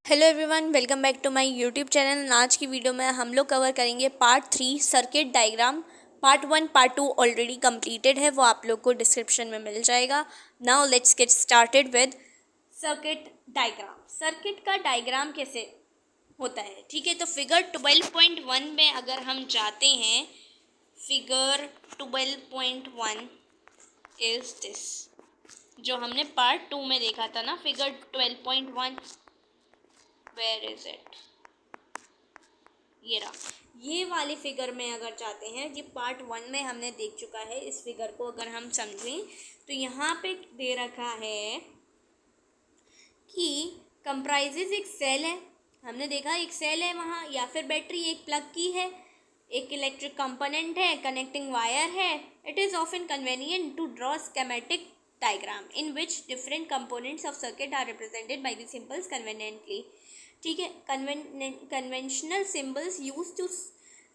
Hello everyone, welcome back to my YouTube channel. आज की video में हम लोग कवर करेंगे part 3 circuit diagram. Part 1 part 2 already completed है, वो आप लोग को डिस्क्रिप्शन में मिल जाएगा। Now let's get started with circuit diagram. Circuit का डायग्राम कैसे होता है, ठीक है। तो फिगर 12.1 में अगर हम जाते हैं, फिगर 12.1 इज दिस, जो हमने पार्ट 2 में देखा था ना, फिगर 12.1। Where is it? ये रहा। ये वाले फिगर में अगर जाते हैं, ये पार्ट 1 में हमने देख चुका है। इस फिगर को अगर हम समझें तो यहाँ पे दे रखा है कि कंप्राइजेज एक सेल है। हमने देखा एक सेल है वहाँ, या फिर बैटरी एक प्लग की है, एक इलेक्ट्रिक कंपोनेंट है, कनेक्टिंग वायर है। It is often convenient to draw schematic diagram in which different components of circuit are represented by the symbols conveniently. ठीक है। Conventional symbols use to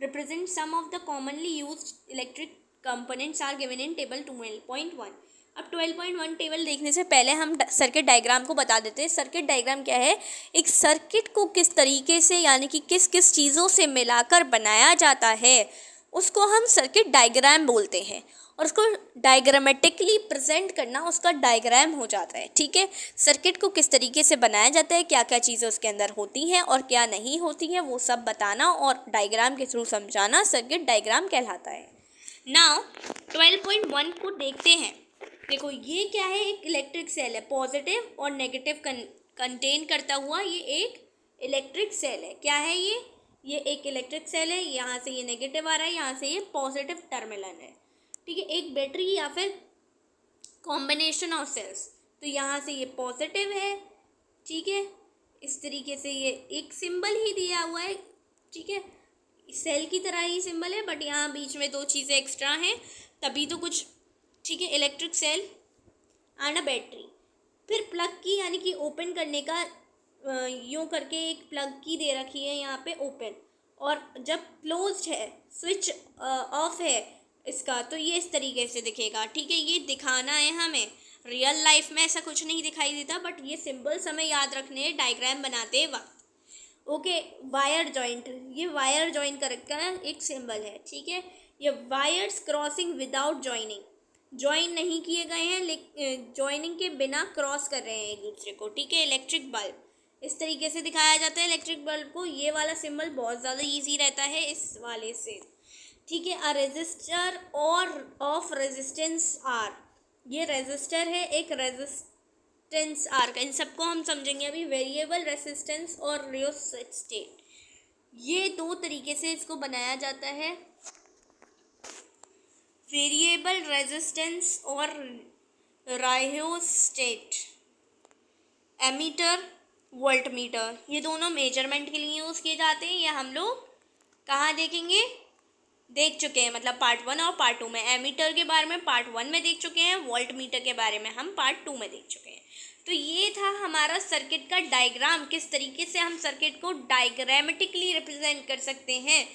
represent some of the commonly use electric components are given in table 12.1। अब 12.1 table देखने से पहले हम circuit diagram को बता देते हैं। सर्किट डायग्राम क्या है? एक सर्किट को किस तरीके से, यानी कि किस किस चीज़ों से मिलाकर बनाया जाता है, उसको हम सर्किट डायग्राम बोलते हैं। और उसको डायग्रामेटिकली प्रेजेंट करना उसका डायग्राम हो जाता है। ठीक है। सर्किट को किस तरीके से बनाया जाता है, क्या क्या चीज़ें उसके अंदर होती हैं और क्या नहीं होती हैं, वो सब बताना और डायग्राम के थ्रू समझाना सर्किट डायग्राम कहलाता है। नाउ 12.1 को देखते हैं। देखो ये क्या है, एक इलेक्ट्रिक सेल है, पॉजिटिव और नेगेटिव कंटेन करता हुआ ये एक इलेक्ट्रिक सेल है। क्या है ये एक इलेक्ट्रिक सेल है। यहाँ से ये नेगेटिव आ रहा है, यहाँ से ये पॉजिटिव टर्मिनल है। ठीक है। एक बैटरी या फिर कॉम्बिनेशन ऑफ सेल्स, तो यहाँ से ये पॉजिटिव है। ठीक है। इस तरीके से ये एक सिंबल ही दिया हुआ है। ठीक है। सेल की तरह ही सिंबल है, बट यहाँ बीच में दो चीज़ें एक्स्ट्रा हैं, तभी तो कुछ। ठीक है। Electric cell and a battery. फिर प्लग की, यानी कि ओपन करने का यूँ करके एक प्लग की दे रखी है यहाँ पे ओपन, और जब क्लोज्ड है, स्विच ऑफ है इसका, तो ये इस तरीके से दिखेगा। ठीक है। ये दिखाना है हमें। रियल लाइफ में ऐसा कुछ नहीं दिखाई देता, बट ये सिंबल्स हमें याद रखने हैं डायग्राम बनाते वक्त। ओके। वायर जॉइंट, ये वायर जॉइन करके एक सिंबल है। ठीक है। ये wires crossing without joining, join नहीं किए गए हैं, लेकिन ज्वाइनिंग के बिना क्रॉस कर रहे हैं एक दूसरे को। ठीक है। इलेक्ट्रिक बल्ब इस तरीके से दिखाया जाता है इलेक्ट्रिक बल्ब को। ये वाला सिंबल बहुत ज़्यादा इजी रहता है इस वाले से। ठीक है। अ रेजिस्टर और ऑफ रेजिस्टेंस आर, ये रेजिस्टर है, एक रेजिस्टेंस आर का। इन सबको हम समझेंगे अभी। वेरिएबल रेजिस्टेंस और रियोस्टेट, ये दो तरीके से इसको बनाया जाता है। वेरिएबल रेजिस्टेंस और रायोस्टेट। एमीटर, वोल्टमीटर, ये दोनों मेजरमेंट के लिए यूज़ किए जाते हैं। ये हम लोग कहाँ देखेंगे, देख चुके हैं, मतलब पार्ट 1 और पार्ट 2 में। एमीटर के बारे में पार्ट 1 में देख चुके हैं, वोल्टमीटर के बारे में हम पार्ट 2 में देख चुके हैं। तो ये था हमारा सर्किट का डायग्राम, किस तरीके से हम सर्किट को डायग्रामेटिकली रिप्रेजेंट कर सकते हैं।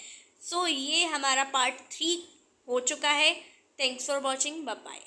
सो ये हमारा पार्ट 3 हो चुका है। Thanks for watching, bye bye.